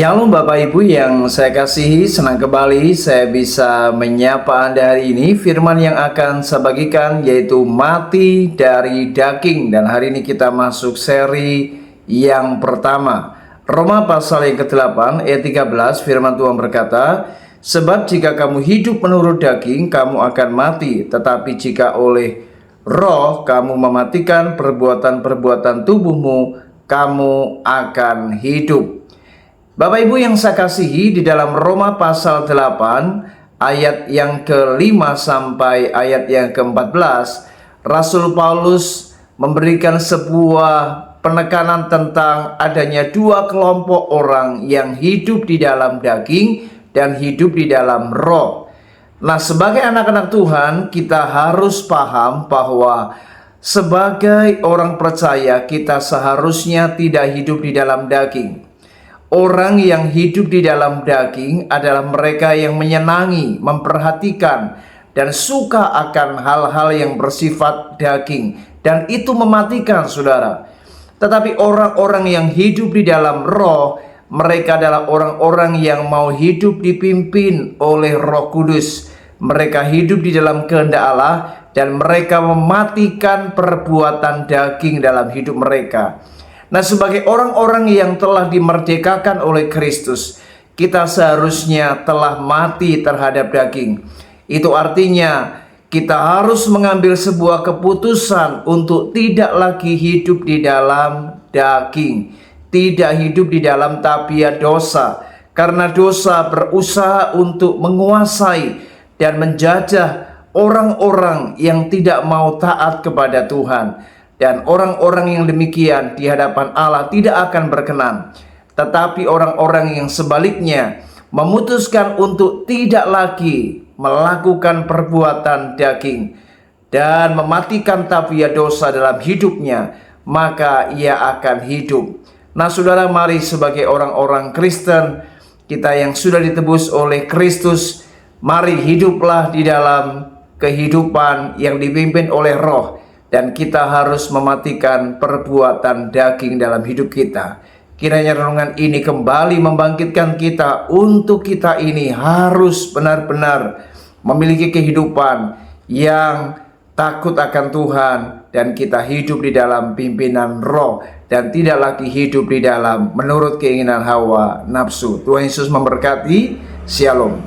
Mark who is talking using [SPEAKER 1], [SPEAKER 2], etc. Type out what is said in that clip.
[SPEAKER 1] Shalom Bapak Ibu yang saya kasihi, senang kembali saya bisa menyapa Anda hari ini. Firman yang akan saya bagikan yaitu mati dari daging. Dan hari ini kita masuk seri yang pertama, Roma pasal yang ke-8 ayat 13. Firman Tuhan berkata, sebab jika kamu hidup menurut daging, kamu akan mati. Tetapi jika oleh roh kamu mematikan perbuatan-perbuatan tubuhmu, kamu akan hidup. Bapak Ibu yang saya kasihi, di dalam Roma pasal 8 ayat yang ke-5 sampai ayat yang ke-14, Rasul Paulus memberikan sebuah penekanan tentang adanya dua kelompok orang yang hidup di dalam daging dan hidup di dalam roh. Nah, sebagai anak-anak Tuhan, kita harus paham bahwa sebagai orang percaya kita seharusnya tidak hidup di dalam daging. Orang yang hidup di dalam daging adalah mereka yang menyenangi, memperhatikan, dan suka akan hal-hal yang bersifat daging. Dan itu mematikan, saudara. Tetapi orang-orang yang hidup di dalam roh, mereka adalah orang-orang yang mau hidup dipimpin oleh Roh Kudus. Mereka hidup di dalam kehendak Allah dan mereka mematikan perbuatan daging dalam hidup mereka. Nah, sebagai orang-orang yang telah dimerdekakan oleh Kristus, kita seharusnya telah mati terhadap daging. Itu artinya kita harus mengambil sebuah keputusan untuk tidak lagi hidup di dalam daging, tidak hidup di dalam tabiat dosa, karena dosa berusaha untuk menguasai dan menjajah orang-orang yang tidak mau taat kepada Tuhan. Dan orang-orang yang demikian di hadapan Allah tidak akan berkenan. Tetapi orang-orang yang sebaliknya memutuskan untuk tidak lagi melakukan perbuatan daging dan mematikan tabiat dosa dalam hidupnya, maka ia akan hidup. Nah, saudara, mari sebagai orang-orang Kristen, kita yang sudah ditebus oleh Kristus, mari hiduplah di dalam kehidupan yang dipimpin oleh Roh. Dan kita harus mematikan perbuatan daging dalam hidup kita. Kiranya renungan ini kembali membangkitkan kita untuk kita ini harus benar-benar memiliki kehidupan yang takut akan Tuhan. Dan kita hidup di dalam pimpinan Roh dan tidak lagi hidup di dalam menurut keinginan hawa nafsu. Tuhan Yesus memberkati. Shalom.